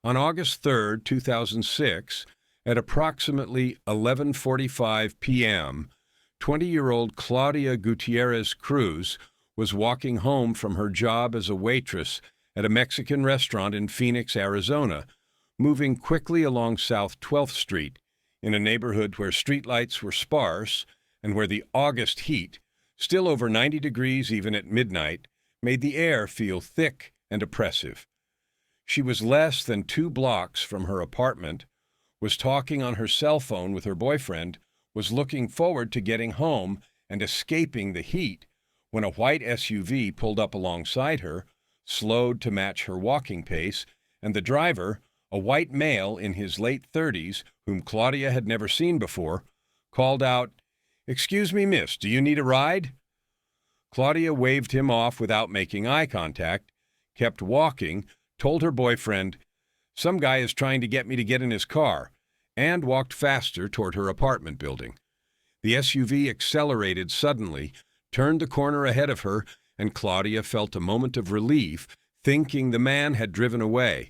On August 3, 2006, at approximately 11:45 p.m., 20-year-old Claudia Gutierrez Cruz was walking home from her job as a waitress at a Mexican restaurant in Phoenix, Arizona, moving quickly along South 12th Street, in a neighborhood where streetlights were sparse and where the August heat, still over 90 degrees even at midnight, made the air feel thick and oppressive. She was less than 2 blocks from her apartment, was talking on her cell phone with her boyfriend, was looking forward to getting home and escaping the heat when a white SUV pulled up alongside her, slowed to match her walking pace, and the driver, a white male in his late 30s, whom Claudia had never seen before, called out, "Excuse me, miss, do you need a ride?" Claudia waved him off without making eye contact, kept walking, told her boyfriend, "Some guy is trying to get me to get in his car," and walked faster toward her apartment building. The SUV accelerated suddenly, turned the corner ahead of her, and Claudia felt a moment of relief, thinking the man had driven away.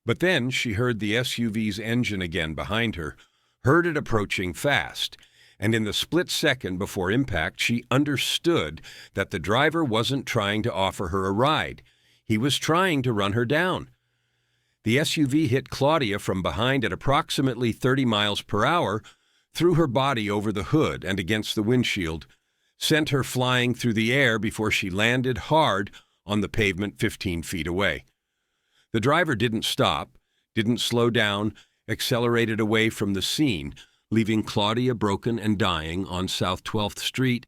But then she heard the SUV's engine again behind her, heard it approaching fast, and in the split second before impact, she understood that the driver wasn't trying to offer her a ride. He was trying to run her down. The SUV hit Claudia from behind at approximately 30 miles per hour, threw her body over the hood and against the windshield, sent her flying through the air before she landed hard on the pavement 15 feet away. The driver didn't stop, didn't slow down, accelerated away from the scene, leaving Claudia broken and dying on South 12th Street,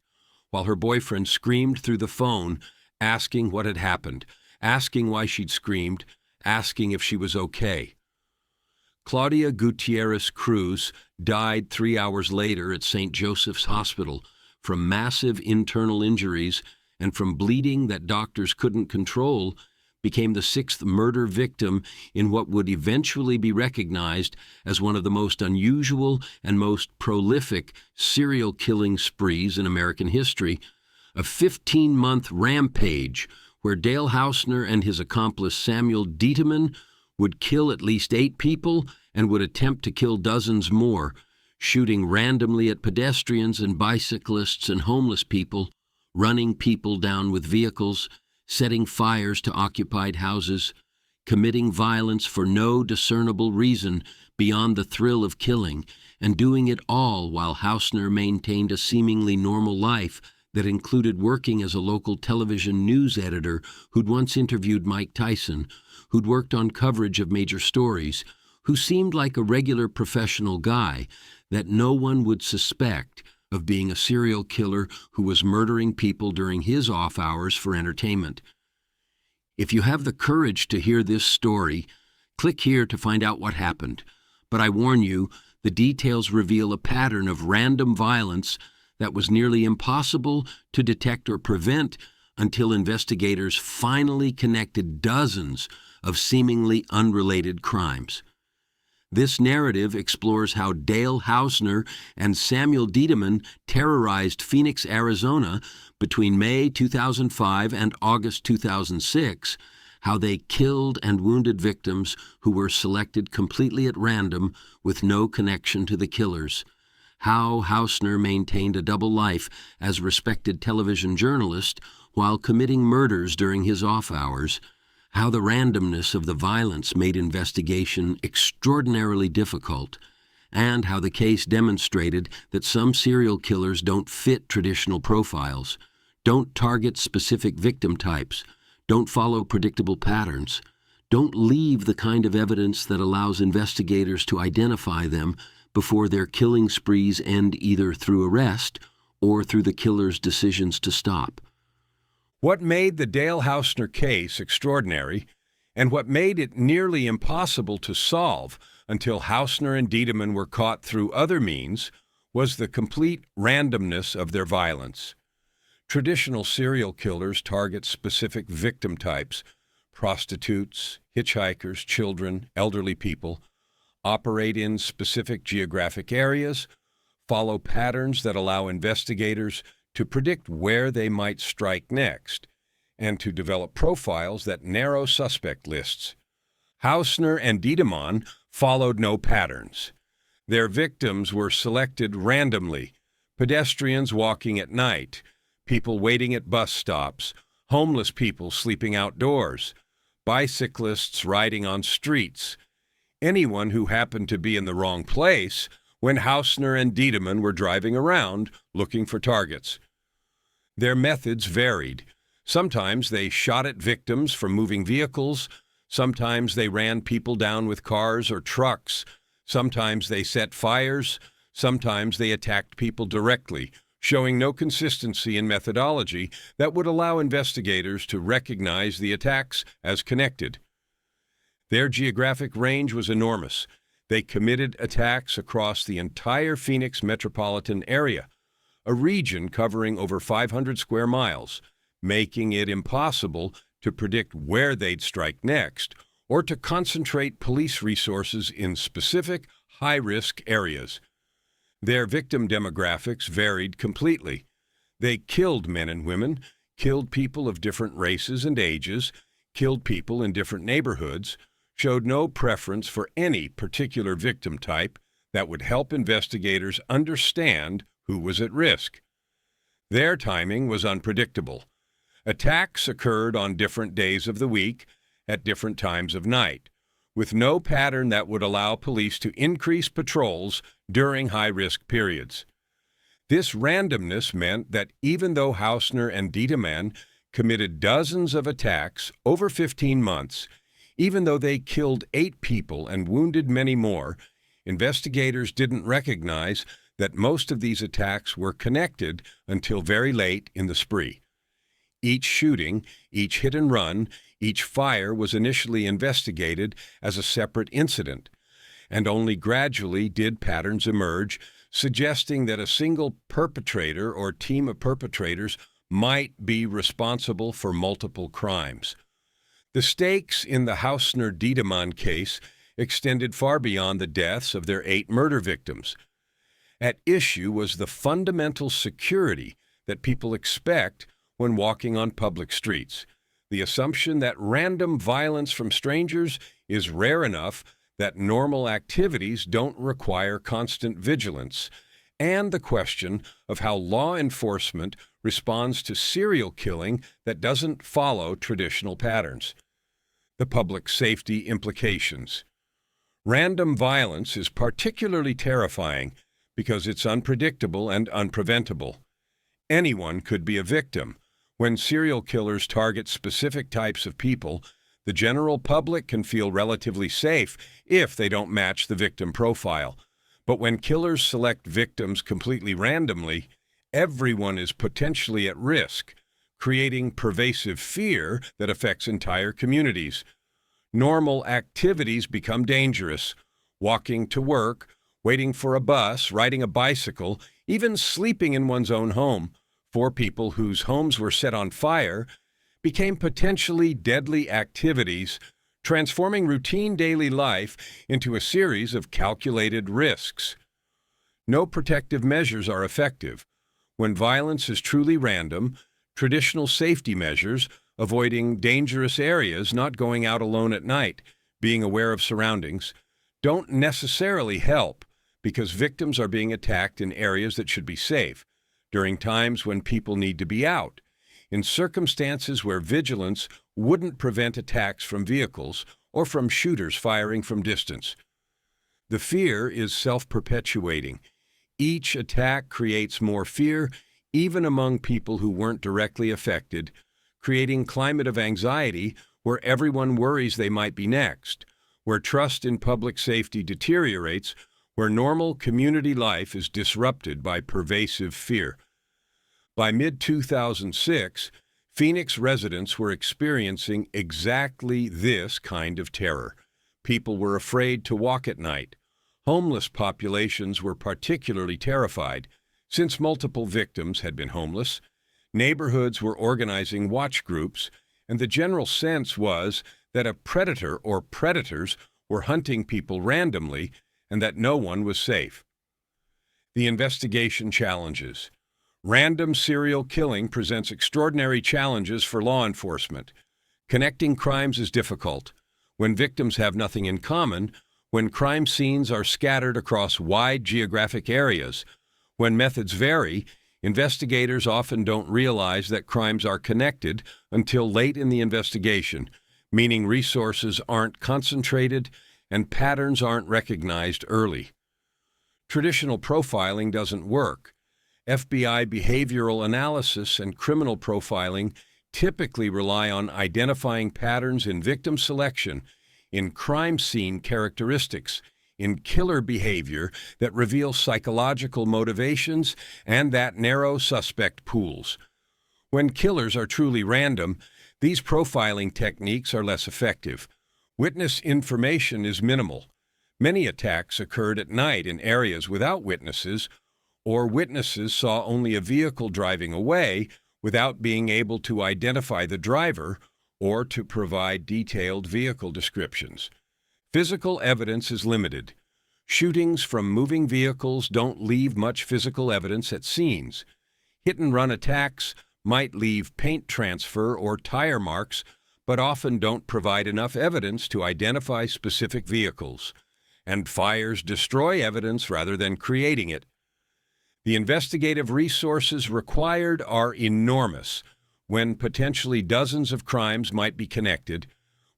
while her boyfriend screamed through the phone, asking what had happened, asking why she'd screamed, asking if she was okay. Claudia Gutierrez Cruz died 3 hours later at St. Joseph's Hospital from massive internal injuries and from bleeding that doctors couldn't control, became the 6th murder victim in what would eventually be recognized as one of the most unusual and most prolific serial killing sprees in American history, a 15-month rampage where Dale Hausner and his accomplice Samuel Dieteman would kill at least 8 people and would attempt to kill dozens more, shooting randomly at pedestrians and bicyclists and homeless people, running people down with vehicles, setting fires to occupied houses, committing violence for no discernible reason beyond the thrill of killing, and doing it all while Hausner maintained a seemingly normal life that included working as a local television news editor who'd once interviewed Mike Tyson, who'd worked on coverage of major stories, who seemed like a regular professional guy that no one would suspect of being a serial killer who was murdering people during his off hours for entertainment. If you have the courage to hear this story, click here to find out what happened. But I warn you, the details reveal a pattern of random violence that was nearly impossible to detect or prevent until investigators finally connected dozens of seemingly unrelated crimes. This narrative explores how Dale Hausner and Samuel Dieteman terrorized Phoenix, Arizona between May 2005 and August 2006, how they killed and wounded victims who were selected completely at random with no connection to the killers, how Hausner maintained a double life as respected television journalist while committing murders during his off hours, how the randomness of the violence made investigation extraordinarily difficult, and how the case demonstrated that some serial killers don't fit traditional profiles, don't target specific victim types, don't follow predictable patterns, don't leave the kind of evidence that allows investigators to identify them before their killing sprees end either through arrest or through the killer's decisions to stop. What made the Dale Hausner case extraordinary, and what made it nearly impossible to solve until Hausner and Dieteman were caught through other means, was the complete randomness of their violence. Traditional serial killers target specific victim types: prostitutes, hitchhikers, children, elderly people, operate in specific geographic areas, follow patterns that allow investigators to predict where they might strike next, and to develop profiles that narrow suspect lists. Hausner and Dieteman followed no patterns. Their victims were selected randomly: pedestrians walking at night, people waiting at bus stops, homeless people sleeping outdoors, bicyclists riding on streets, anyone who happened to be in the wrong place when Hausner and Dieteman were driving around looking for targets. Their methods varied. Sometimes they shot at victims from moving vehicles. Sometimes they ran people down with cars or trucks. Sometimes they set fires. Sometimes they attacked people directly, showing no consistency in methodology that would allow investigators to recognize the attacks as connected. Their geographic range was enormous. They committed attacks across the entire Phoenix metropolitan area, a region covering over 500 square miles, making it impossible to predict where they'd strike next or to concentrate police resources in specific high-risk areas. Their victim demographics varied completely. They killed men and women, killed people of different races and ages, killed people in different neighborhoods, showed no preference for any particular victim type that would help investigators understand who was at risk. Their timing was unpredictable. Attacks occurred on different days of the week, at different times of night, with no pattern that would allow police to increase patrols during high-risk periods. This randomness meant that even though Hausner and Dieteman committed dozens of attacks over 15 months, even though they killed 8 people and wounded many more, investigators didn't recognize that most of these attacks were connected until very late in the spree. Each shooting, each hit and run, each fire was initially investigated as a separate incident, and only gradually did patterns emerge, suggesting that a single perpetrator or team of perpetrators might be responsible for multiple crimes. The stakes in the Hausner-Dieteman case extended far beyond the deaths of their 8 murder victims. At issue was the fundamental security that people expect when walking on public streets, the assumption that random violence from strangers is rare enough that normal activities don't require constant vigilance, and the question of how law enforcement responds to serial killing that doesn't follow traditional patterns. The public safety implications. Random violence is particularly terrifying because it's unpredictable and unpreventable. Anyone could be a victim. When serial killers target specific types of people, the general public can feel relatively safe if they don't match the victim profile. But when killers select victims completely randomly, everyone is potentially at risk, creating pervasive fear that affects entire communities. Normal activities become dangerous. Walking to work, waiting for a bus, riding a bicycle, even sleeping in one's own home, for people whose homes were set on fire, became potentially deadly activities, transforming routine daily life into a series of calculated risks. No protective measures are effective. When violence is truly random, traditional safety measures, avoiding dangerous areas, not going out alone at night, being aware of surroundings, don't necessarily help because victims are being attacked in areas that should be safe, during times when people need to be out, in circumstances where vigilance wouldn't prevent attacks from vehicles or from shooters firing from distance. The fear is self-perpetuating. Each attack creates more fear, even among people who weren't directly affected, creating climate of anxiety where everyone worries they might be next, where trust in public safety deteriorates, where normal community life is disrupted by pervasive fear. By mid-2006, Phoenix residents were experiencing exactly this kind of terror. People were afraid to walk at night. Homeless populations were particularly terrified. Since multiple victims had been homeless, neighborhoods were organizing watch groups, and the general sense was that a predator or predators were hunting people randomly and that no one was safe. The investigation challenges. Random serial killing presents extraordinary challenges for law enforcement. Connecting crimes is difficult. when victims have nothing in common, when crime scenes are scattered across wide geographic areas, when methods vary, investigators often don't realize that crimes are connected until late in the investigation, meaning resources aren't concentrated and patterns aren't recognized early. Traditional profiling doesn't work. FBI behavioral analysis and criminal profiling typically rely on identifying patterns in victim selection, in crime scene characteristics, in killer behavior that reveal psychological motivations, and that narrow suspect pools. When killers are truly random, these profiling techniques are less effective. Witness information is minimal. Many attacks occurred at night in areas without witnesses, or witnesses saw only a vehicle driving away without being able to identify the driver or to provide detailed vehicle descriptions. Physical evidence is limited. Shootings from moving vehicles don't leave much physical evidence at scenes. Hit-and-run attacks might leave paint transfer or tire marks, but often don't provide enough evidence to identify specific vehicles. And fires destroy evidence rather than creating it. The investigative resources required are enormous when potentially dozens of crimes might be connected,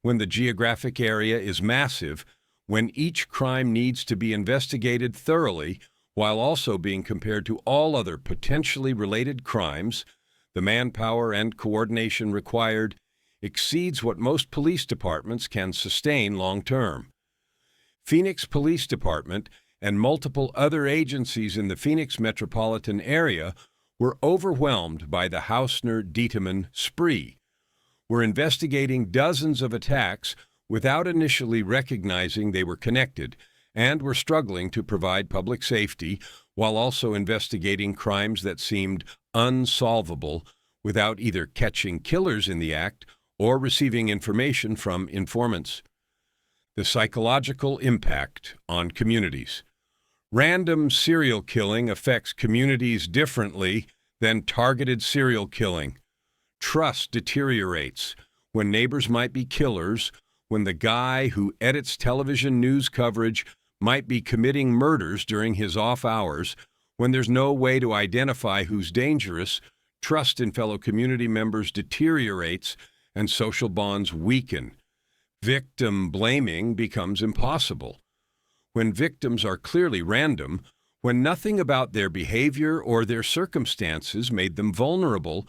when the geographic area is massive, when each crime needs to be investigated thoroughly while also being compared to all other potentially related crimes. The manpower and coordination required exceeds what most police departments can sustain long-term. Phoenix Police Department and multiple other agencies in the Phoenix metropolitan area were overwhelmed by the Hausner-Dieteman spree. Were investigating dozens of attacks without initially recognizing they were connected, and were struggling to provide public safety while also investigating crimes that seemed unsolvable without either catching killers in the act or receiving information from informants. The psychological impact on communities. Random serial killing affects communities differently than targeted serial killing. Trust deteriorates when neighbors might be killers, when the guy who edits television news coverage might be committing murders during his off hours, when there's no way to identify who's dangerous. Trust in fellow community members deteriorates and social bonds weaken. Victim blaming becomes impossible. When victims are clearly random, when nothing about their behavior or their circumstances made them vulnerable,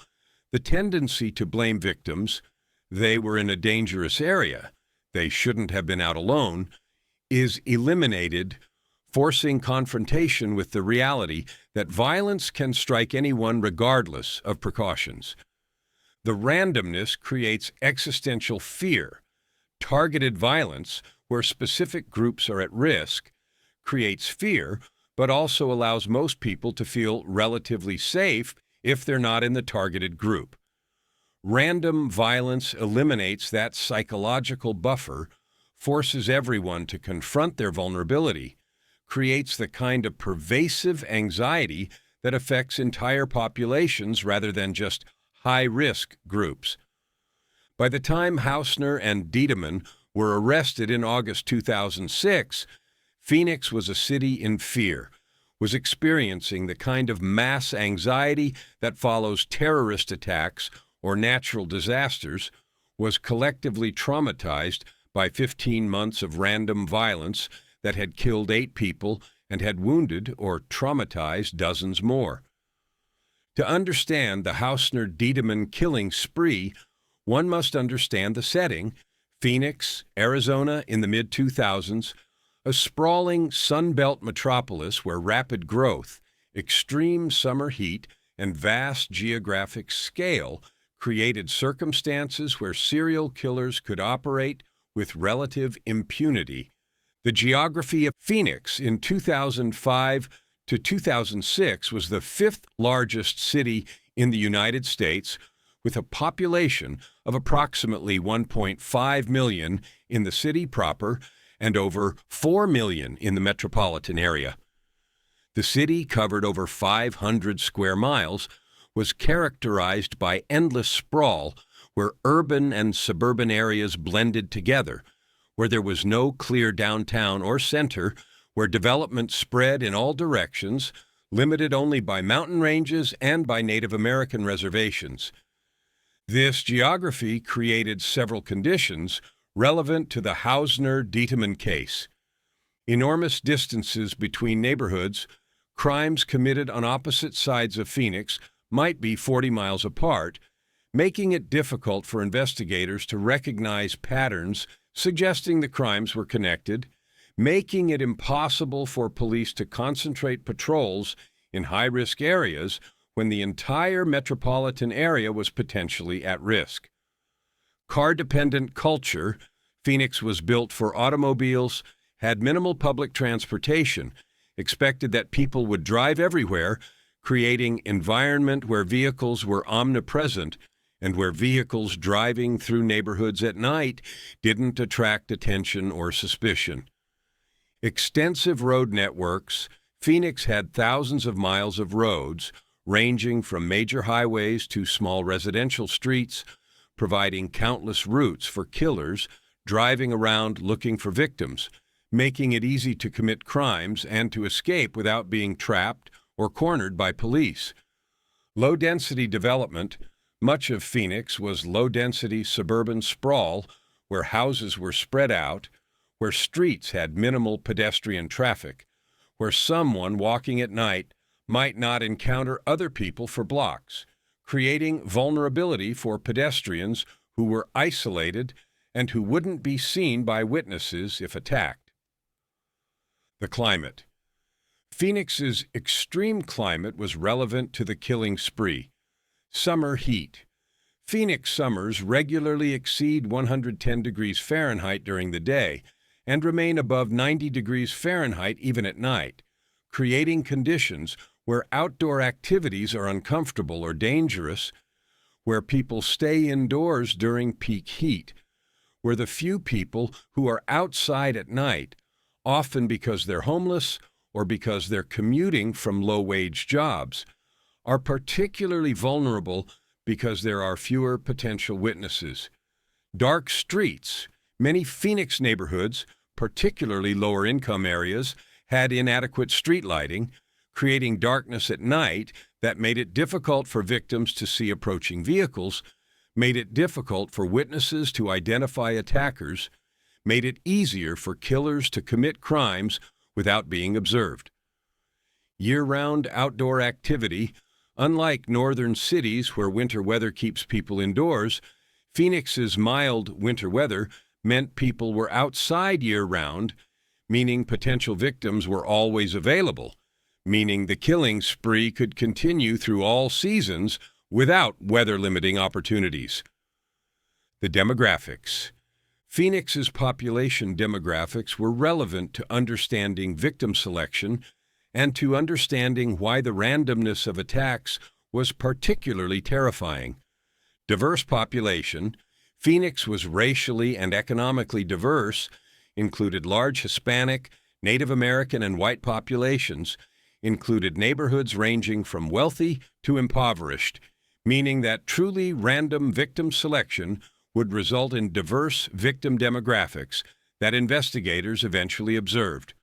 the tendency to blame victims, they were in a dangerous area, they shouldn't have been out alone, is eliminated, forcing confrontation with the reality that violence can strike anyone regardless of precautions. The randomness creates existential fear. Targeted violence, where specific groups are at risk, creates fear, but also allows most people to feel relatively safe if they're not in the targeted group. Random violence eliminates that psychological buffer, forces everyone to confront their vulnerability, creates the kind of pervasive anxiety that affects entire populations rather than just high-risk groups. By the time Hausner and Dieteman were arrested in August 2006, Phoenix was a city in fear, was experiencing the kind of mass anxiety that follows terrorist attacks or natural disasters, was collectively traumatized by 15 months of random violence that had killed 8 people and had wounded or traumatized dozens more. To understand the Hausner-Dieteman killing spree, one must understand the setting: Phoenix, Arizona in the mid-2000s, a sprawling Sunbelt metropolis where rapid growth, extreme summer heat, and vast geographic scale created circumstances where serial killers could operate with relative impunity. The geography of Phoenix in 2005 to 2006 was the 5th largest city in the United States, with a population of approximately 1.5 million in the city proper and over 4 million in the metropolitan area. The city covered over 500 square miles, was characterized by endless sprawl where urban and suburban areas blended together, where there was no clear downtown or center, where development spread in all directions, limited only by mountain ranges and by Native American reservations. This geography created several conditions relevant to the Hausner-Dieteman case. Enormous distances between neighborhoods, crimes committed on opposite sides of Phoenix might be 40 miles apart, making it difficult for investigators to recognize patterns suggesting the crimes were connected, making it impossible for police to concentrate patrols in high-risk areas when the entire metropolitan area was potentially at risk. Car-dependent culture, Phoenix was built for automobiles, had minimal public transportation, expected that people would drive everywhere, creating environment where vehicles were omnipresent and where vehicles driving through neighborhoods at night didn't attract attention or suspicion. Extensive road networks, Phoenix had thousands of miles of roads, ranging from major highways to small residential streets, providing countless routes for killers driving around looking for victims, making it easy to commit crimes and to escape without being trapped or cornered by police. Low-density development, much of Phoenix was low-density suburban sprawl where houses were spread out, where streets had minimal pedestrian traffic, where someone walking at night might not encounter other people for blocks, creating vulnerability for pedestrians who were isolated and who wouldn't be seen by witnesses if attacked. The climate. Phoenix's extreme climate was relevant to the killing spree. Summer heat. Phoenix summers regularly exceed 110 degrees Fahrenheit during the day and remain above 90 degrees Fahrenheit even at night, creating conditions where outdoor activities are uncomfortable or dangerous, where people stay indoors during peak heat, where the few people who are outside at night, often because they're homeless or because they're commuting from low-wage jobs, are particularly vulnerable because there are fewer potential witnesses. Dark streets. Many Phoenix neighborhoods, particularly lower-income areas, had inadequate street lighting, creating darkness at night that made it difficult for victims to see approaching vehicles, made it difficult for witnesses to identify attackers, made it easier for killers to commit crimes without being observed. Year-round outdoor activity. Unlike northern cities where winter weather keeps people indoors, Phoenix's mild winter weather meant people were outside year-round, meaning potential victims were always available, meaning the killing spree could continue through all seasons without weather-limiting opportunities. The demographics. Phoenix's population demographics were relevant to understanding victim selection and to understanding why the randomness of attacks was particularly terrifying. Diverse population. Phoenix was racially and economically diverse, included large Hispanic, Native American, and white populations, included neighborhoods ranging from wealthy to impoverished, meaning that truly random victim selection would result in diverse victim demographics that investigators eventually observed.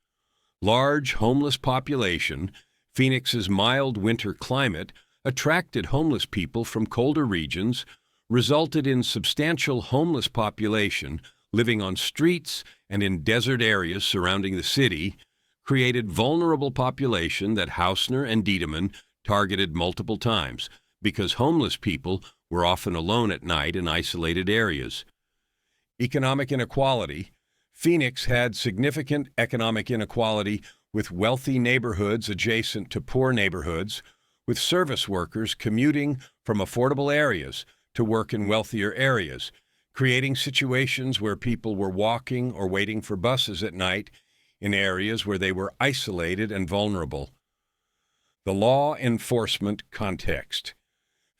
Large homeless population. Phoenix's mild winter climate attracted homeless people from colder regions, resulted in substantial homeless population living on streets and in desert areas surrounding the city, created vulnerable population that Hausner and Dieteman targeted multiple times because homeless people were often alone at night in isolated areas. Economic inequality. Phoenix had significant economic inequality with wealthy neighborhoods adjacent to poor neighborhoods, with service workers commuting from affordable areas to work in wealthier areas, creating situations where people were walking or waiting for buses at night in areas where they were isolated and vulnerable. The law enforcement context.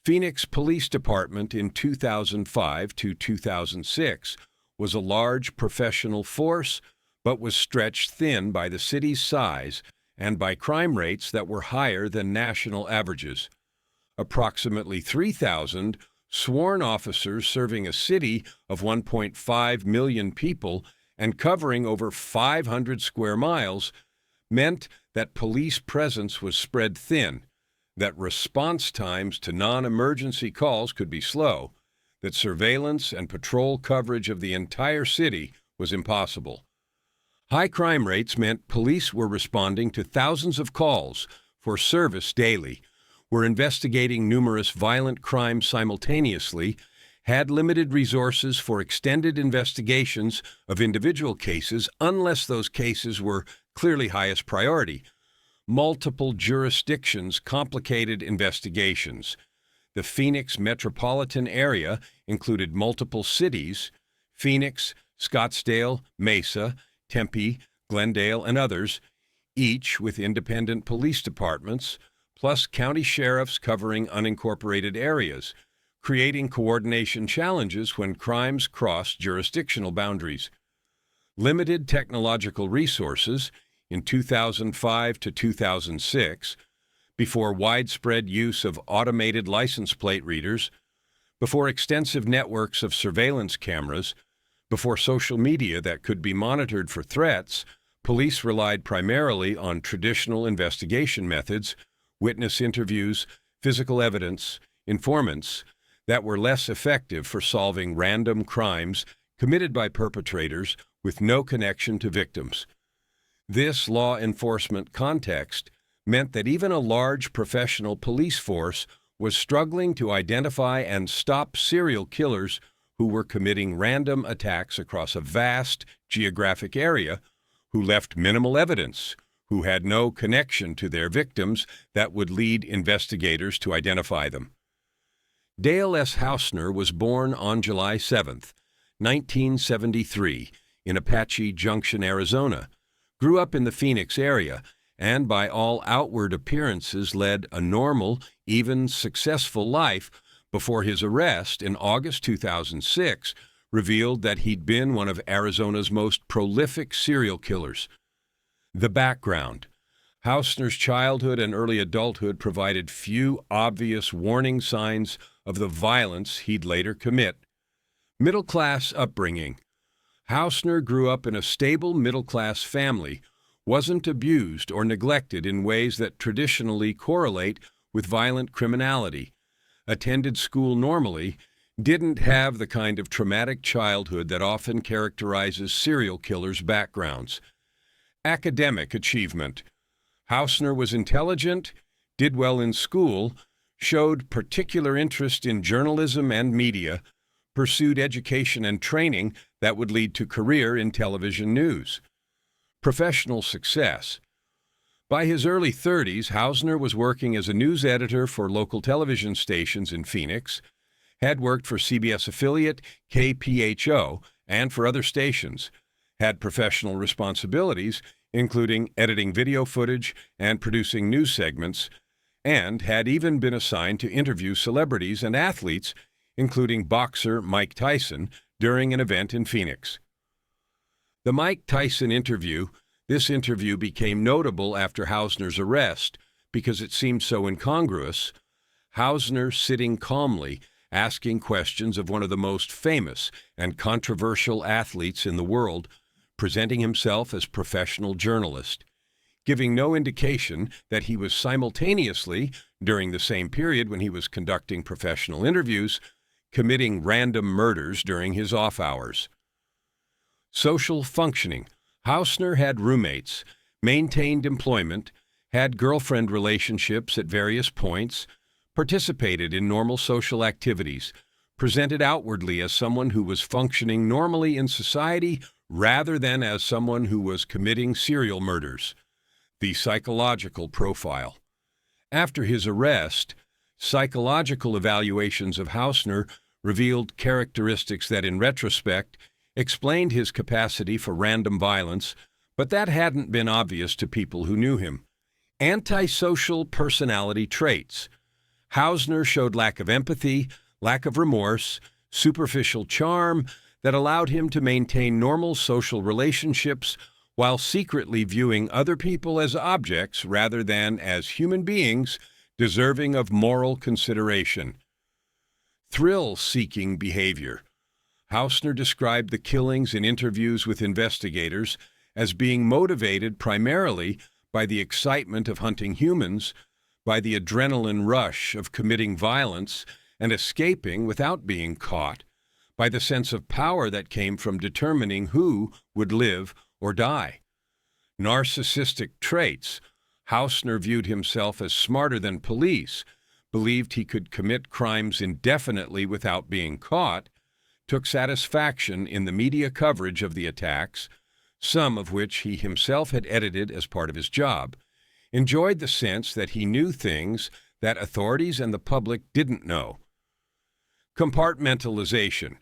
Phoenix Police Department in 2005 to 2006 was a large professional force, but was stretched thin by the city's size and by crime rates that were higher than national averages. Approximately 3,000 sworn officers serving a city of 1.5 million people and covering over 500 square miles meant that police presence was spread thin, that response times to non-emergency calls could be slow, that surveillance and patrol coverage of the entire city was impossible. High crime rates meant police were responding to thousands of calls for service daily, were investigating numerous violent crimes simultaneously, had limited resources for extended investigations of individual cases unless those cases were clearly highest priority. Multiple jurisdictions complicated investigations. The Phoenix metropolitan area included multiple cities: Phoenix, Scottsdale, Mesa, Tempe, Glendale, and others, each with independent police departments, plus county sheriffs covering unincorporated areas, creating coordination challenges when crimes crossed jurisdictional boundaries. Limited technological resources in 2005 to 2006, before widespread use of automated license plate readers, before extensive networks of surveillance cameras, before social media that could be monitored for threats, police relied primarily on traditional investigation methods, witness interviews, physical evidence, informants, that were less effective for solving random crimes committed by perpetrators with no connection to victims. This law enforcement context meant that even a large professional police force was struggling to identify and stop serial killers who were committing random attacks across a vast geographic area, who left minimal evidence, who had no connection to their victims that would lead investigators to identify them. Dale S. Hausner was born on July 7, 1973, in Apache Junction, Arizona, grew up in the Phoenix area, and by all outward appearances led a normal, even successful life before his arrest in August 2006 revealed that he'd been one of Arizona's most prolific serial killers. The background. Hausner's childhood and early adulthood provided few obvious warning signs of the violence he'd later commit. Middle-class upbringing. Hausner grew up in a stable middle-class family, wasn't abused or neglected in ways that traditionally correlate with violent criminality, attended school normally, didn't have the kind of traumatic childhood that often characterizes serial killers' backgrounds. Academic achievement. Hausner was intelligent, did well in school, showed particular interest in journalism and media, pursued education and training that would lead to career in television news. Professional success. By his early 30s, Hausner was working as a news editor for local television stations in Phoenix, had worked for CBS affiliate KPHO and for other stations, had professional responsibilities, including editing video footage and producing news segments, and had even been assigned to interview celebrities and athletes, including boxer Mike Tyson, during an event in Phoenix. The Mike Tyson interview. This interview became notable after Hausner's arrest because it seemed so incongruous. Hausner sitting calmly, asking questions of one of the most famous and controversial athletes in the world, presenting himself as professional journalist, giving no indication that he was simultaneously, during the same period when he was conducting professional interviews, committing random murders during his off hours. Social functioning. Hausner had roommates, maintained employment, had girlfriend relationships at various points, participated in normal social activities, presented outwardly as someone who was functioning normally in society rather than as someone who was committing serial murders. The psychological profile. After his arrest, psychological evaluations of Hausner revealed characteristics that, in retrospect, explained his capacity for random violence, but that hadn't been obvious to people who knew him. Antisocial personality traits. Hausner showed lack of empathy, lack of remorse, superficial charm that allowed him to maintain normal social relationships while secretly viewing other people as objects rather than as human beings deserving of moral consideration. Thrill-seeking behavior. Hausner described the killings in interviews with investigators as being motivated primarily by the excitement of hunting humans, by the adrenaline rush of committing violence and escaping without being caught, by the sense of power that came from determining who would live or die. Narcissistic traits. Hausner viewed himself as smarter than police, believed he could commit crimes indefinitely without being caught, took satisfaction in the media coverage of the attacks, some of which he himself had edited as part of his job, enjoyed the sense that he knew things that authorities and the public didn't know. Compartmentalization.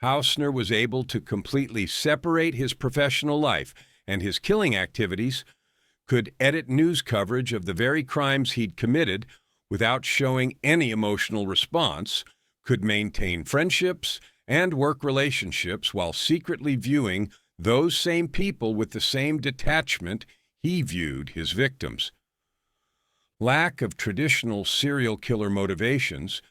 Hausner was able to completely separate his professional life and his killing activities, could edit news coverage of the very crimes he'd committed without showing any emotional response, could maintain friendships and work relationships while secretly viewing those same people with the same detachment he viewed his victims. Lack of traditional serial killer motivations.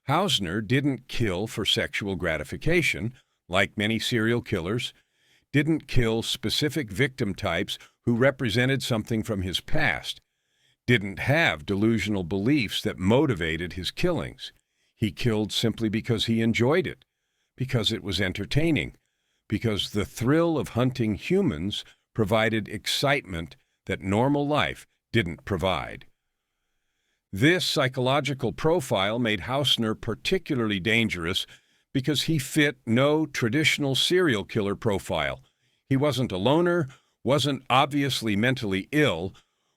Hausner didn't kill for sexual gratification, like many serial killers, didn't kill specific victim types who represented something from his past, didn't have delusional beliefs that motivated his killings. He killed simply because he enjoyed it, because it was entertaining, because the thrill of hunting humans provided excitement that normal life didn't provide. This psychological profile made Hausner particularly dangerous because he fit no traditional serial killer profile. He wasn't a loner, wasn't obviously mentally ill,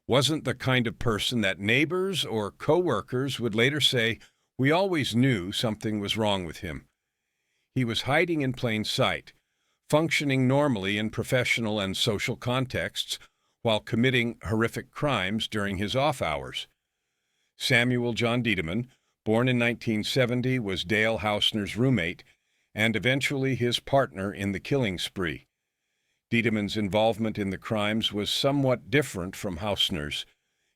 wasn't the kind of person that neighbors or co-workers would later say, "We always knew something was wrong with him." He was hiding in plain sight, functioning normally in professional and social contexts while committing horrific crimes during his off hours. Samuel John Dieteman, born in 1970, was Dale Hausner's roommate and eventually his partner in the killing spree. Dieteman's involvement in the crimes was somewhat different from Hausner's.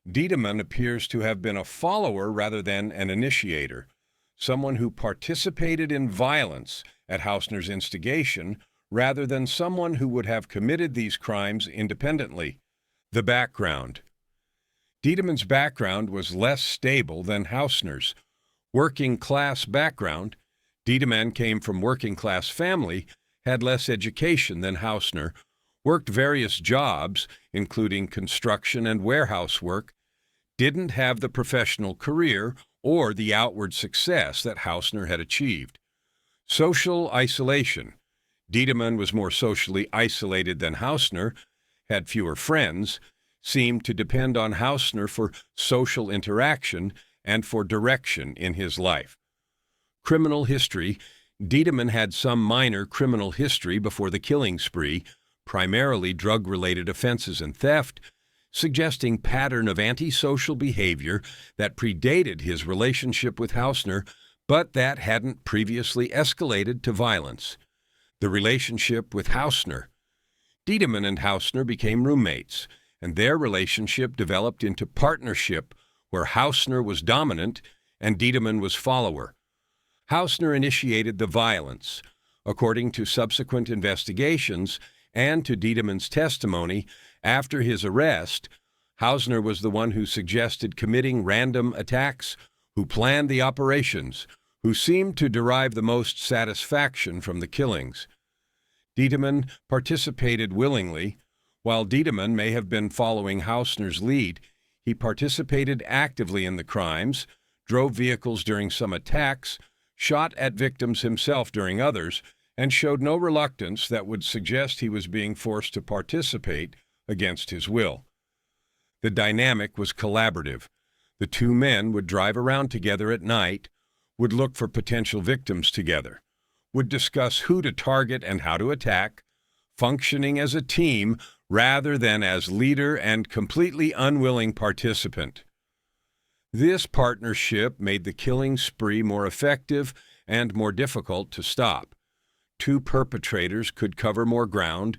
Dieteman appears to have been a follower rather than an initiator, someone who participated in violence at Hausner's instigation rather than someone who would have committed these crimes independently. The background. Dieteman's background was less stable than Hausner's. Working-class background. Dieteman came from working-class family, had less education than Hausner, worked various jobs, including construction and warehouse work, didn't have the professional career or the outward success that Hausner had achieved. Social isolation. Dieteman was more socially isolated than Hausner, had fewer friends, seemed to depend on Hausner for social interaction and for direction in his life. Criminal history. Dieteman had some minor criminal history before the killing spree, primarily drug-related offenses and theft, suggesting pattern of antisocial behavior that predated his relationship with Hausner, but that hadn't previously escalated to violence. The relationship with Hausner. Dieteman and Hausner became roommates, and their relationship developed into partnership where Hausner was dominant and Dieteman was follower. Hausner initiated the violence. According to subsequent investigations and to Dieteman's testimony, after his arrest, Hausner was the one who suggested committing random attacks, who planned the operations, who seemed to derive the most satisfaction from the killings. Dieteman participated willingly. While Dieteman may have been following Hausner's lead, he participated actively in the crimes, drove vehicles during some attacks, shot at victims himself during others, and showed no reluctance that would suggest he was being forced to participate against his will. The dynamic was collaborative. The two men would drive around together at night, would look for potential victims together, would discuss who to target and how to attack, functioning as a team rather than as leader and completely unwilling participant. This partnership made the killing spree more effective and more difficult to stop. Two perpetrators could cover more ground,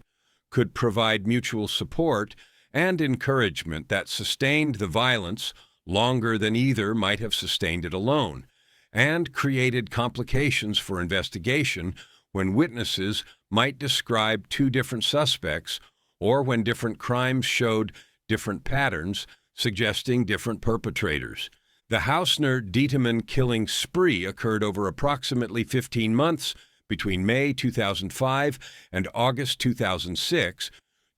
could provide mutual support and encouragement that sustained the violence longer than either might have sustained it alone, and created complications for investigation when witnesses might describe two different suspects or when different crimes showed different patterns, suggesting different perpetrators. The Hausner-Dieteman killing spree occurred over approximately 15 months between May 2005 and August 2006,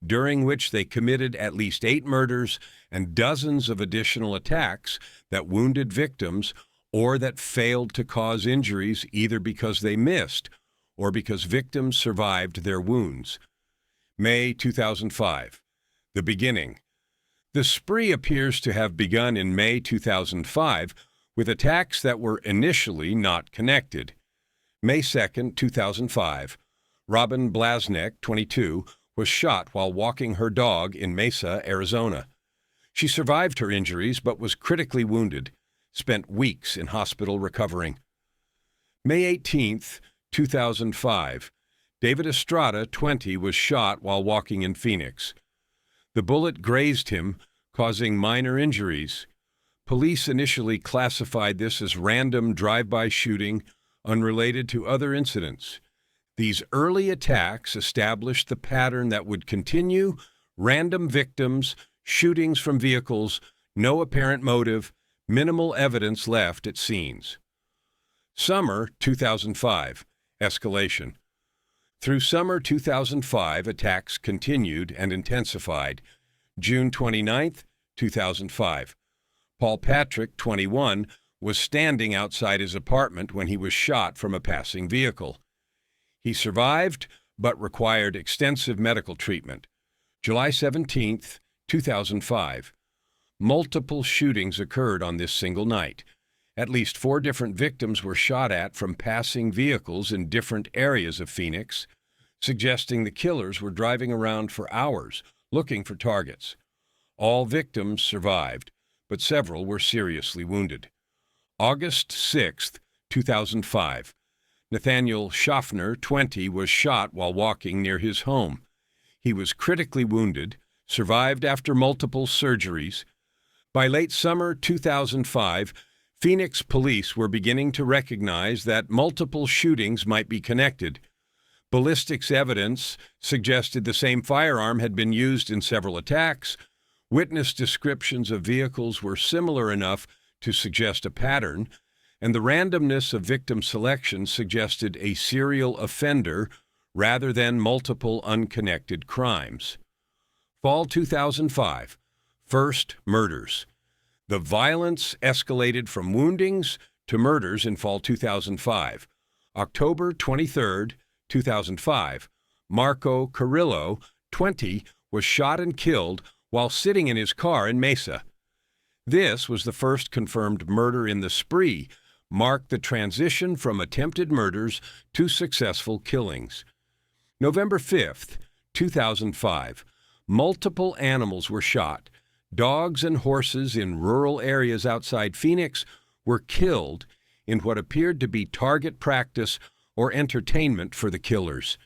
during which they committed at least 8 murders and dozens of additional attacks that wounded victims or that failed to cause injuries either because they missed or because victims survived their wounds. May 2005. The beginning. The spree appears to have begun in May 2005 with attacks that were initially not connected. May 2, 2005. Robin Blasnek, 22, was shot while walking her dog in Mesa, Arizona. She survived her injuries but was critically wounded, spent weeks in hospital recovering. May 18, 2005. David Estrada, 20, was shot while walking in Phoenix. The bullet grazed him, causing minor injuries. Police initially classified this as random drive-by shooting, unrelated to other incidents. These early attacks established the pattern that would continue: random victims, shootings from vehicles, no apparent motive, minimal evidence left at scenes. Summer 2005. Escalation. Through summer 2005, attacks continued and intensified. June 29, 2005. Paul Patrick, 21, was standing outside his apartment when he was shot from a passing vehicle. He survived, but required extensive medical treatment. July 17, 2005. Multiple shootings occurred on this single night. At least 4 different victims were shot at from passing vehicles in different areas of Phoenix, suggesting the killers were driving around for hours looking for targets. All victims survived, but several were seriously wounded. August 6, 2005. Nathaniel Hausner, 20, was shot while walking near his home. He was critically wounded, survived after multiple surgeries. By late summer 2005, Phoenix police were beginning to recognize that multiple shootings might be connected. Ballistics evidence suggested the same firearm had been used in several attacks. Witness descriptions of vehicles were similar enough to suggest a pattern, and the randomness of victim selection suggested a serial offender rather than multiple unconnected crimes. Fall 2005. First murders. The violence escalated from woundings to murders in fall 2005. October 23, 2005. Marco Carrillo, 20, was shot and killed while sitting in his car in Mesa. This was the first confirmed murder in the spree, marked the transition from attempted murders to successful killings. November 5, 2005. Multiple animals were shot. Dogs and horses in rural areas outside Phoenix were killed in what appeared to be target practice or entertainment for the killers.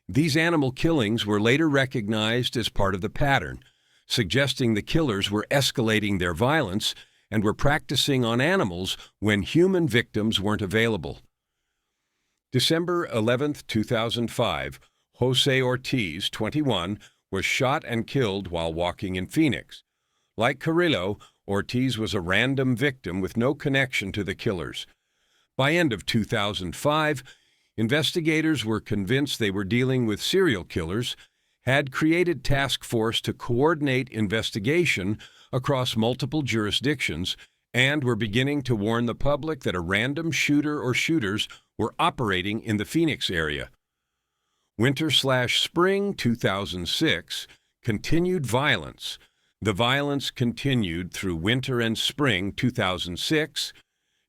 These animal killings were later recognized as part of the pattern, suggesting the killers were escalating their violence and were practicing on animals when human victims weren't available. December 11, 2005, Jose Ortiz, 21, was shot and killed while walking in Phoenix. Like Carrillo, Ortiz was a random victim with no connection to the killers. By end of 2005, investigators were convinced they were dealing with serial killers, had created task force to coordinate investigation across multiple jurisdictions, and were beginning to warn the public that a random shooter or shooters were operating in the Phoenix area. Winter/spring 2006, continued violence. The violence continued through winter and spring 2006,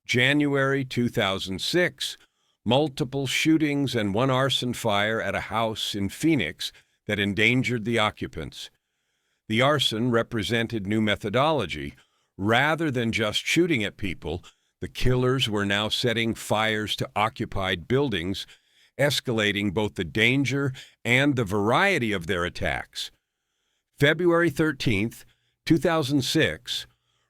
January 2006, multiple shootings and one arson fire at a house in Phoenix that endangered the occupants. The arson represented new methodology. Rather than just shooting at people, the killers were now setting fires to occupied buildings, escalating both the danger and the variety of their attacks. February 13, 2006,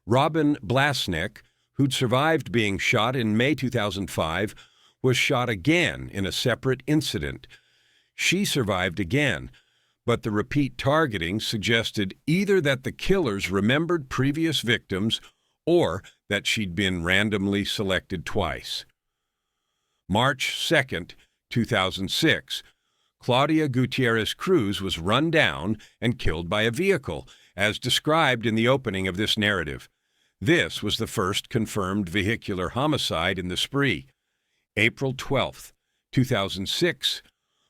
Robin Blasnek, who'd survived being shot in May 2005, was shot again in a separate incident. She survived again, but the repeat targeting suggested either that the killers remembered previous victims or that she'd been randomly selected twice. March 2nd, 2006. Claudia Gutierrez Cruz was run down and killed by a vehicle, as described in the opening of this narrative. This was the first confirmed vehicular homicide in the spree. April 12th, 2006.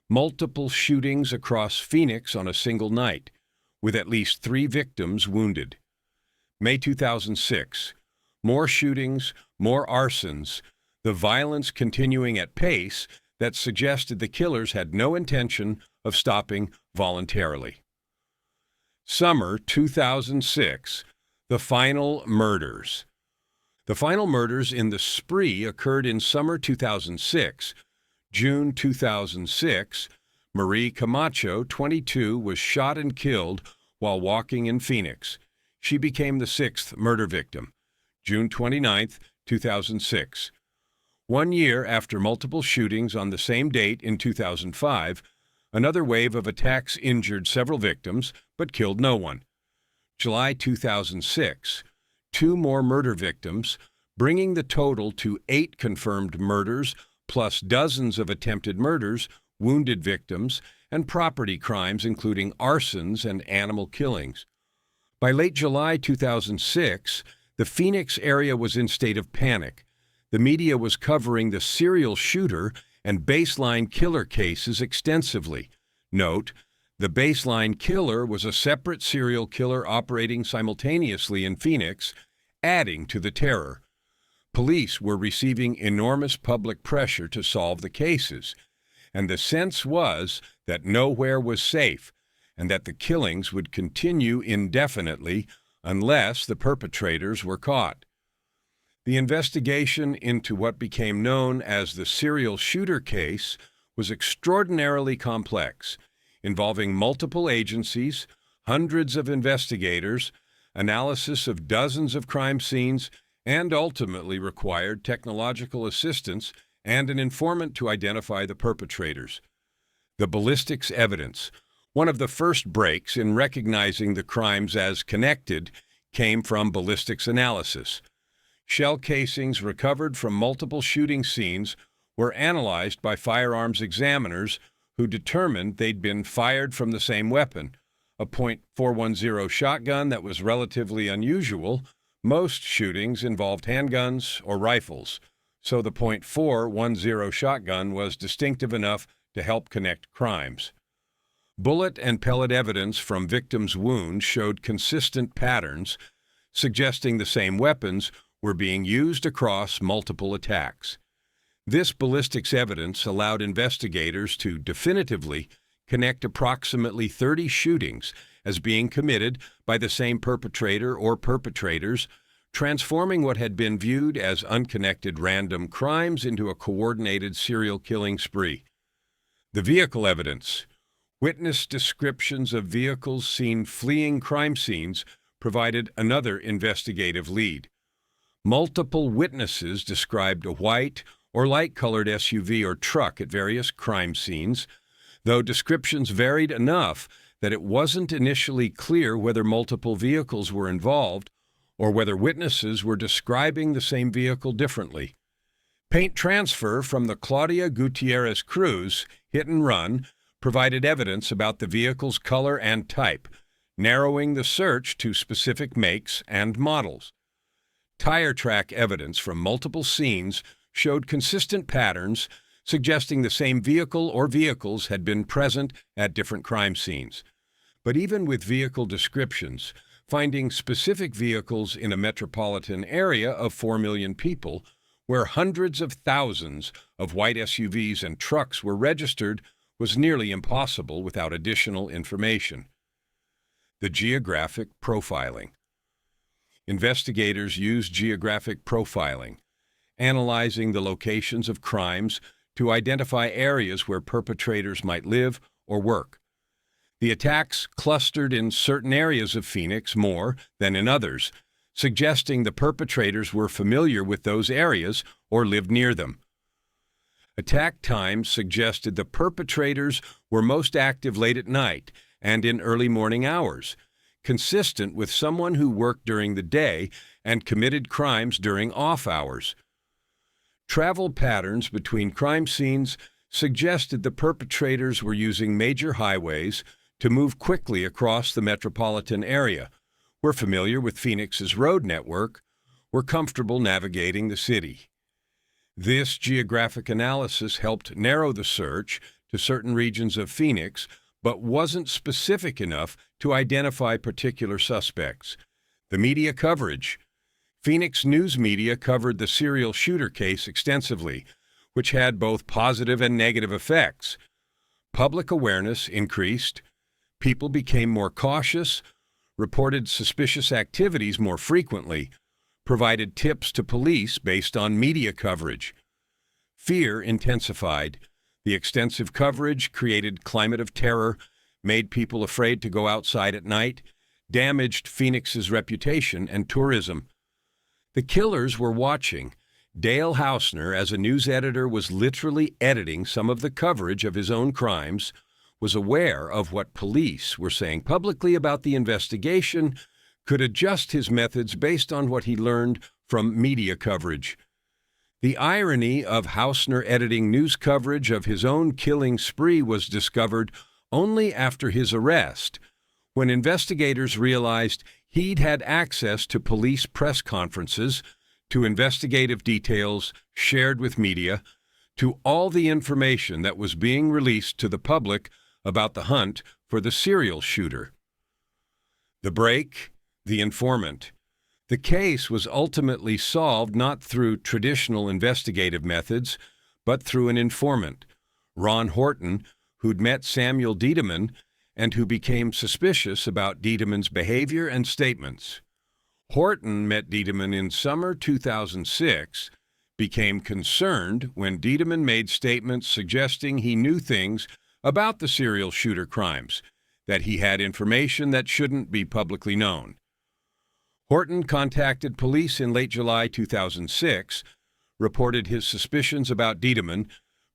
Multiple shootings across Phoenix on a single night, with at least 3 victims wounded. May 2006. More shootings, more arsons, the violence continuing at pace that suggested the killers had no intention of stopping voluntarily. Summer 2006. The final murders. The final murders in the spree occurred in summer 2006. June 2006, Marie Camacho, 22, was shot and killed while walking in Phoenix. She became the 6th murder victim. June 29, 2006. 1 year after multiple shootings on the same date in 2005, another wave of attacks injured several victims but killed no one. July 2006, 2 more murder victims, bringing the total to 8 confirmed murders, plus dozens of attempted murders, wounded victims, and property crimes including arsons and animal killings. By late July 2006, the Phoenix area was in state of panic. The media was covering the serial shooter and baseline killer cases extensively. Note, the baseline killer was a separate serial killer operating simultaneously in Phoenix, adding to the terror. Police were receiving enormous public pressure to solve the cases, and the sense was that nowhere was safe and that the killings would continue indefinitely unless the perpetrators were caught. The investigation into what became known as the serial shooter case was extraordinarily complex, involving multiple agencies, hundreds of investigators, analysis of dozens of crime scenes, and ultimately required technological assistance and an informant to identify the perpetrators. The ballistics evidence, one of the first breaks in recognizing the crimes as connected, came from ballistics analysis. Shell casings recovered from multiple shooting scenes were analyzed by firearms examiners who determined they'd been fired from the same weapon, a .410 shotgun that was relatively unusual. Most shootings involved handguns or rifles, so the .410 shotgun was distinctive enough to help connect crimes. Bullet and pellet evidence from victims' wounds showed consistent patterns, suggesting the same weapons were being used across multiple attacks. This ballistics evidence allowed investigators to definitively connect approximately 30 shootings as being committed by the same perpetrator or perpetrators, transforming what had been viewed as unconnected random crimes into a coordinated serial killing spree. The vehicle evidence. Witness descriptions of vehicles seen fleeing crime scenes provided another investigative lead. Multiple witnesses described a white or light-colored SUV or truck at various crime scenes, though descriptions varied enough that it wasn't initially clear whether multiple vehicles were involved or whether witnesses were describing the same vehicle differently. Paint transfer from the Claudia Gutierrez Cruz hit and run provided evidence about the vehicle's color and type, narrowing the search to specific makes and models. Tire track evidence from multiple scenes showed consistent patterns, suggesting the same vehicle or vehicles had been present at different crime scenes. But even with vehicle descriptions, finding specific vehicles in a metropolitan area of 4 million people, where hundreds of thousands of white SUVs and trucks were registered, was nearly impossible without additional information. The geographic profiling. Investigators used geographic profiling, analyzing the locations of crimes to identify areas where perpetrators might live or work. The attacks clustered in certain areas of Phoenix more than in others, suggesting the perpetrators were familiar with those areas or lived near them. Attack times suggested the perpetrators were most active late at night and in early morning hours, consistent with someone who worked during the day and committed crimes during off hours. Travel patterns between crime scenes suggested the perpetrators were using major highways to move quickly across the metropolitan area, were familiar with Phoenix's road network, were comfortable navigating the city. This geographic analysis helped narrow the search to certain regions of Phoenix, but wasn't specific enough to identify particular suspects. The media coverage. Phoenix news media covered the serial shooter case extensively, which had both positive and negative effects. Public awareness increased, people became more cautious, reported suspicious activities more frequently, provided tips to police based on media coverage. Fear intensified. The extensive coverage created climate of terror, made people afraid to go outside at night, damaged Phoenix's reputation and tourism. The killers were watching. Dale Hausner, as a news editor, was literally editing some of the coverage of his own crimes, was aware of what police were saying publicly about the investigation, could adjust his methods based on what he learned from media coverage. The irony of Hausner editing news coverage of his own killing spree was discovered only after his arrest, when investigators realized he'd had access to police press conferences, to investigative details shared with media, to all the information that was being released to the public about the hunt for the serial shooter. The break, the informant. The case was ultimately solved not through traditional investigative methods, but through an informant, Ron Horton, who'd met Samuel Dieteman and who became suspicious about Dieteman's behavior and statements. Horton met Dieteman in summer 2006, became concerned when Dieteman made statements suggesting he knew things about the serial shooter crimes, that he had information that shouldn't be publicly known. Horton contacted police in late July 2006, reported his suspicions about Dieteman,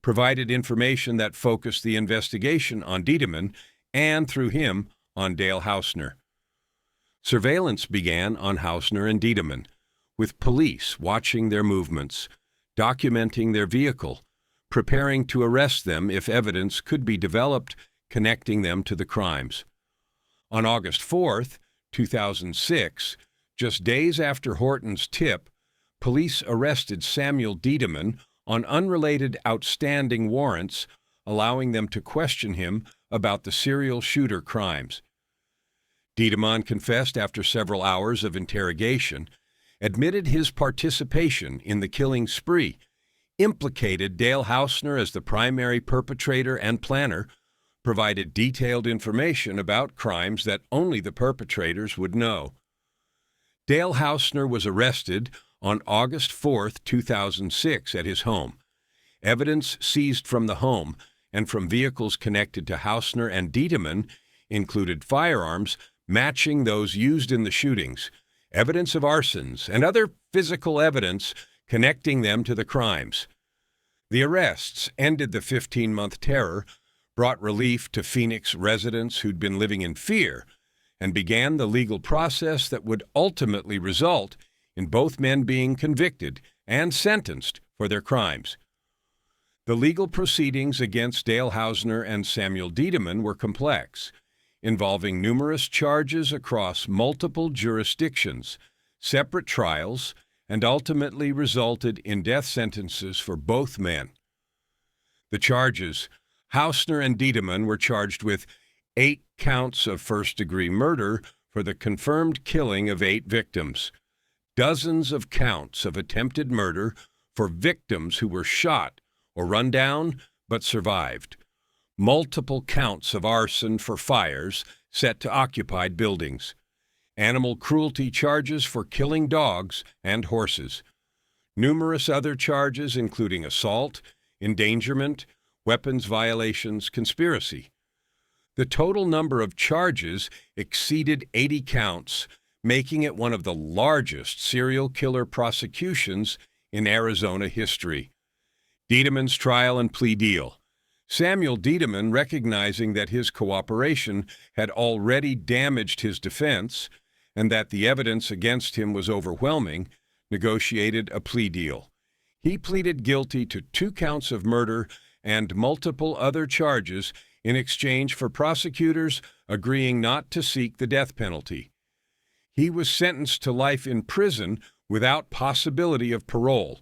provided information that focused the investigation on Dieteman and, through him, on Dale Hausner. Surveillance began on Hausner and Dieteman, with police watching their movements, documenting their vehicle, preparing to arrest them if evidence could be developed connecting them to the crimes. On August 4th, 2006, just days after Horton's tip, police arrested Samuel Dieteman on unrelated outstanding warrants, allowing them to question him about the serial shooter crimes. Dieteman confessed after several hours of interrogation, admitted his participation in the killing spree, implicated Dale Hausner as the primary perpetrator and planner, provided detailed information about crimes that only the perpetrators would know. Dale Hausner was arrested on August 4, 2006 at his home. Evidence seized from the home and from vehicles connected to Hausner and Dieteman included firearms matching those used in the shootings, evidence of arsons, and other physical evidence connecting them to the crimes. The arrests ended the 15-month terror, brought relief to Phoenix residents who'd been living in fear, and began the legal process that would ultimately result in both men being convicted and sentenced for their crimes. The legal proceedings against Dale Hausner and Samuel Dieteman were complex, involving numerous charges across multiple jurisdictions, separate trials, and ultimately resulted in death sentences for both men. The charges: Hausner and Dieteman were charged with 8 counts of first-degree murder for the confirmed killing of 8 victims, dozens of counts of attempted murder for victims who were shot or run down but survived, multiple counts of arson for fires set to occupied buildings, animal cruelty charges for killing dogs and horses, numerous other charges including assault, endangerment, weapons violations, conspiracy. The total number of charges exceeded 80 counts, making it one of the largest serial killer prosecutions in Arizona history. Dieteman's trial and plea deal. Samuel Dieteman, recognizing that his cooperation had already damaged his defense and that the evidence against him was overwhelming, negotiated a plea deal. He pleaded guilty to 2 counts of murder and multiple other charges in exchange for prosecutors agreeing not to seek the death penalty. He was sentenced to life in prison without possibility of parole,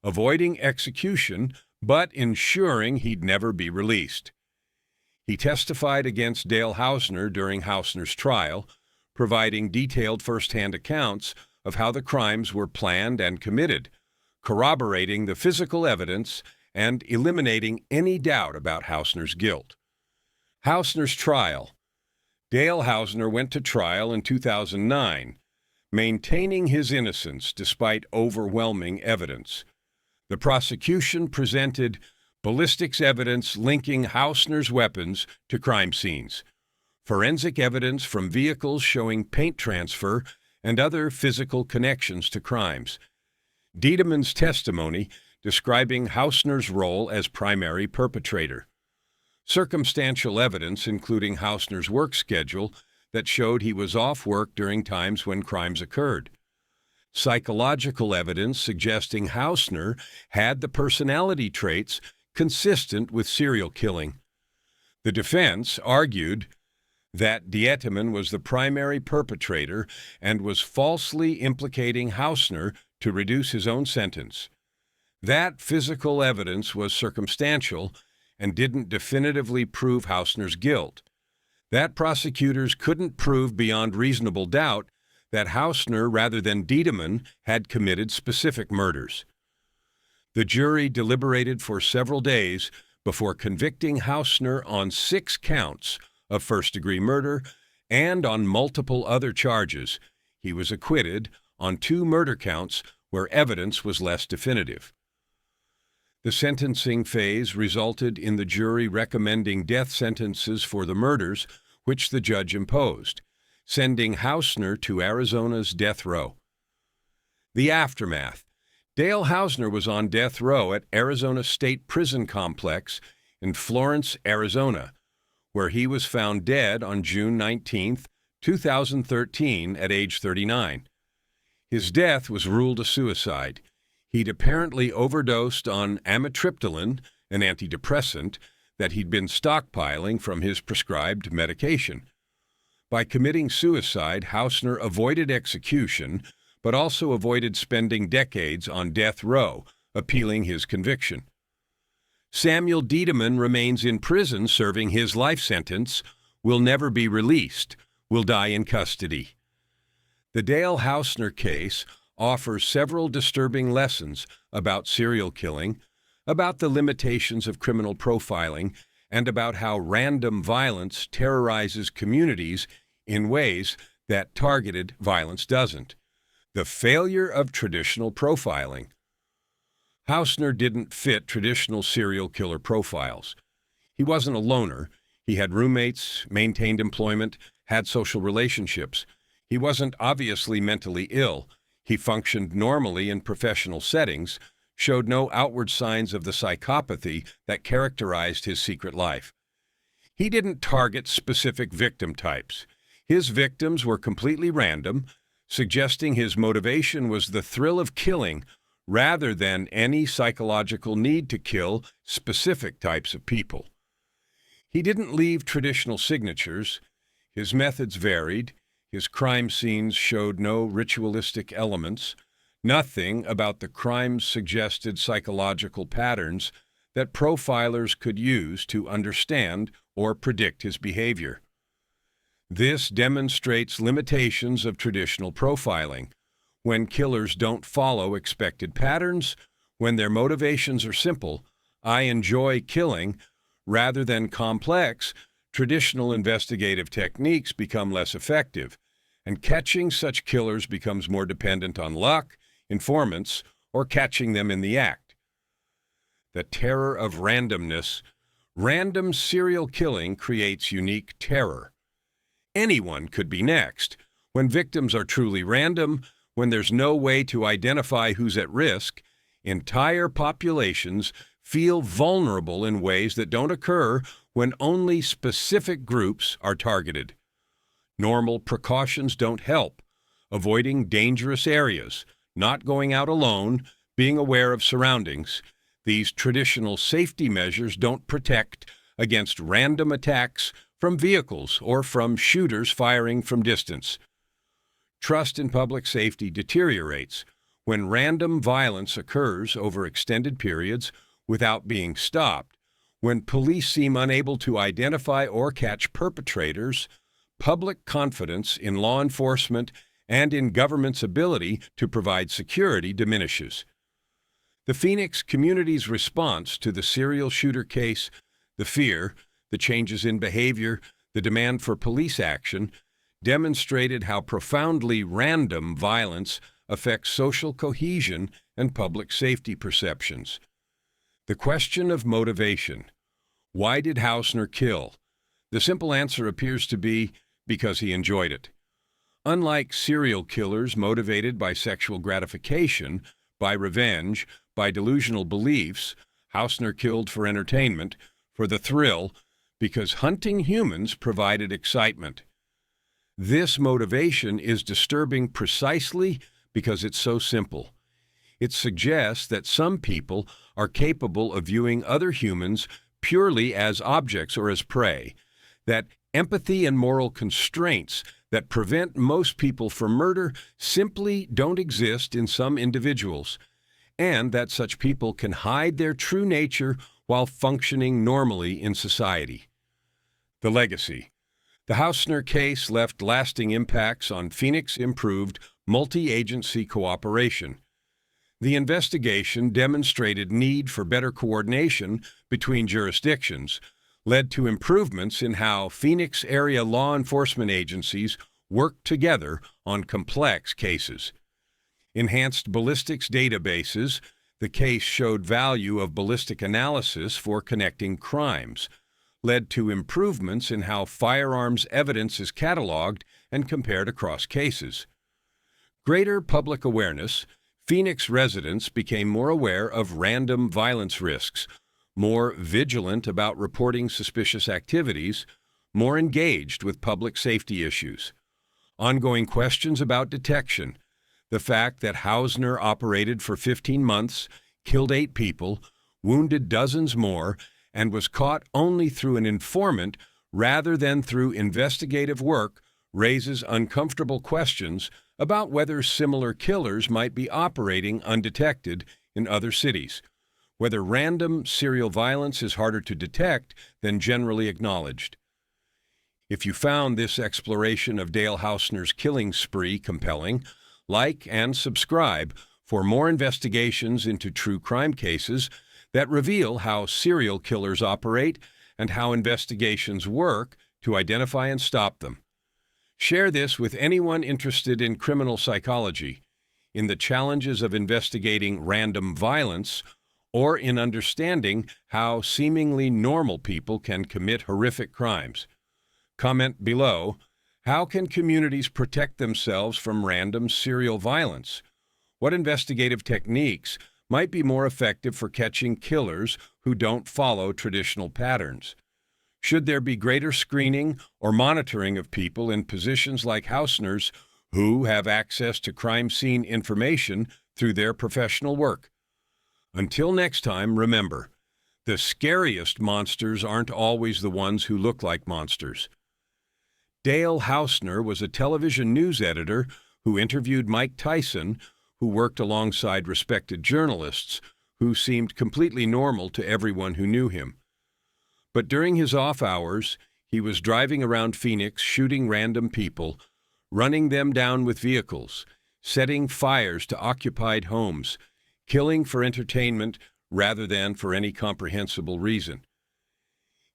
avoiding execution but ensuring he'd never be released. He testified against Dale Hausner during Hausner's trial, providing detailed first-hand accounts of how the crimes were planned and committed, corroborating the physical evidence and eliminating any doubt about Hausner's guilt. Hausner's trial. Dale Hausner went to trial in 2009, maintaining his innocence despite overwhelming evidence. The prosecution presented ballistics evidence linking Hausner's weapons to crime scenes, forensic evidence from vehicles showing paint transfer and other physical connections to crimes, Dieteman's testimony describing Hausner's role as primary perpetrator, circumstantial evidence including Hausner's work schedule that showed he was off work during times when crimes occurred, psychological evidence suggesting Hausner had the personality traits consistent with serial killing. The defense argued that Dieteman was the primary perpetrator and was falsely implicating Hausner to reduce his own sentence. That physical evidence was circumstantial and didn't definitively prove Hausner's guilt. That prosecutors couldn't prove beyond reasonable doubt that Hausner, rather than Dieteman, had committed specific murders. The jury deliberated for several days before convicting Hausner on 6 counts of first-degree murder and on multiple other charges. He was acquitted on 2 murder counts where evidence was less definitive. The sentencing phase resulted in the jury recommending death sentences for the murders, which the judge imposed, sending Hausner to Arizona's death row. The aftermath. Dale Hausner was on death row at Arizona State Prison Complex in Florence, Arizona, where he was found dead on June 19, 2013, at age 39. His death was ruled a suicide. He'd apparently overdosed on amitriptyline, an antidepressant, that he'd been stockpiling from his prescribed medication. By committing suicide, Hausner avoided execution, but also avoided spending decades on death row, appealing his conviction. Samuel Dieteman remains in prison serving his life sentence, will never be released, will die in custody. The Dale Hausner case offers several disturbing lessons about serial killing, about the limitations of criminal profiling, and about how random violence terrorizes communities in ways that targeted violence doesn't. The failure of traditional profiling. Hausner didn't fit traditional serial killer profiles. He wasn't a loner. He had roommates, maintained employment, had social relationships. He wasn't obviously mentally ill. He functioned normally in professional settings, showed no outward signs of the psychopathy that characterized his secret life. He didn't target specific victim types. His victims were completely random, suggesting his motivation was the thrill of killing rather than any psychological need to kill specific types of people. He didn't leave traditional signatures. His methods varied. His crime scenes showed no ritualistic elements. Nothing about the crimes suggested psychological patterns that profilers could use to understand or predict his behavior. This demonstrates limitations of traditional profiling. When killers don't follow expected patterns, when their motivations are simple, I enjoy killing, rather than complex, traditional investigative techniques become less effective, and catching such killers becomes more dependent on luck, informants, or catching them in the act. The terror of randomness. Random serial killing creates unique terror. Anyone could be next. When victims are truly random, when there's no way to identify who's at risk, entire populations feel vulnerable in ways that don't occur when only specific groups are targeted. Normal precautions don't help. Avoiding dangerous areas, not going out alone, being aware of surroundings. These traditional safety measures don't protect against random attacks from vehicles or from shooters firing from distance. Trust in public safety deteriorates when random violence occurs over extended periods without being stopped, when police seem unable to identify or catch perpetrators. Public confidence in law enforcement and in government's ability to provide security diminishes. The Phoenix community's response to the serial shooter case, the fear, the changes in behavior, the demand for police action, demonstrated how profoundly random violence affects social cohesion and public safety perceptions. The question of motivation. Why did Hausner kill? The simple answer appears to be because he enjoyed it. Unlike serial killers motivated by sexual gratification, by revenge, by delusional beliefs, Hausner killed for entertainment, for the thrill, because hunting humans provided excitement. This motivation is disturbing precisely because it's so simple. It suggests that some people are capable of viewing other humans purely as objects or as prey, that empathy and moral constraints that prevent most people from murder simply don't exist in some individuals, and that such people can hide their true nature while functioning normally in society. The legacy. The Hausner case left lasting impacts on Phoenix improved multi-agency cooperation. The investigation demonstrated need for better coordination between jurisdictions, led to improvements in how Phoenix area law enforcement agencies work together on complex cases. Enhanced ballistics databases. The case showed value of ballistic analysis for connecting crimes, led to improvements in how firearms evidence is cataloged and compared across cases. Greater public awareness. Phoenix residents became more aware of random violence risks, more vigilant about reporting suspicious activities, more engaged with public safety issues. Ongoing questions about detection. The fact that Hausner operated for 15 months, killed 8 people, wounded dozens more, and was caught only through an informant rather than through investigative work raises uncomfortable questions about whether similar killers might be operating undetected in other cities, whether random serial violence is harder to detect than generally acknowledged. If you found this exploration of Dale Hausner's killing spree compelling, like and subscribe for more investigations into true crime cases that reveal how serial killers operate and how investigations work to identify and stop them. Share this with anyone interested in criminal psychology, in the challenges of investigating random violence, or in understanding how seemingly normal people can commit horrific crimes. Comment below, how can communities protect themselves from random serial violence? What investigative techniques might be more effective for catching killers who don't follow traditional patterns? Should there be greater screening or monitoring of people in positions like Hausner's who have access to crime scene information through their professional work? Until next time, remember, the scariest monsters aren't always the ones who look like monsters. Dale Hausner was a television news editor who interviewed Mike Tyson, who worked alongside respected journalists who seemed completely normal to everyone who knew him. But during his off hours, he was driving around Phoenix shooting random people, running them down with vehicles, setting fires to occupied homes, killing for entertainment rather than for any comprehensible reason.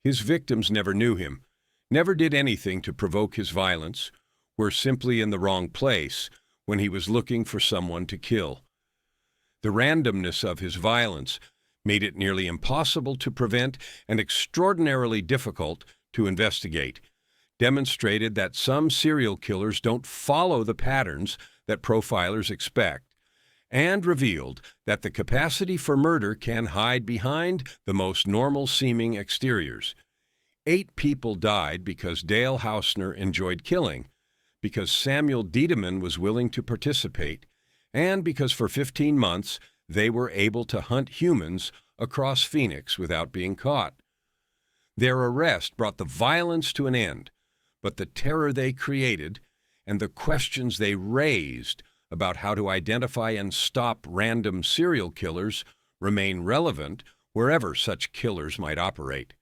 His victims never knew him, never did anything to provoke his violence, were simply in the wrong place when he was looking for someone to kill. The randomness of his violence made it nearly impossible to prevent and extraordinarily difficult to investigate, demonstrated that some serial killers don't follow the patterns that profilers expect, and revealed that the capacity for murder can hide behind the most normal-seeming exteriors. 8 people died because Dale Hausner enjoyed killing, because Samuel Dieteman was willing to participate, and because for 15 months they were able to hunt humans across Phoenix without being caught. Their arrest brought the violence to an end, but the terror they created and the questions they raised about how to identify and stop random serial killers remain relevant wherever such killers might operate.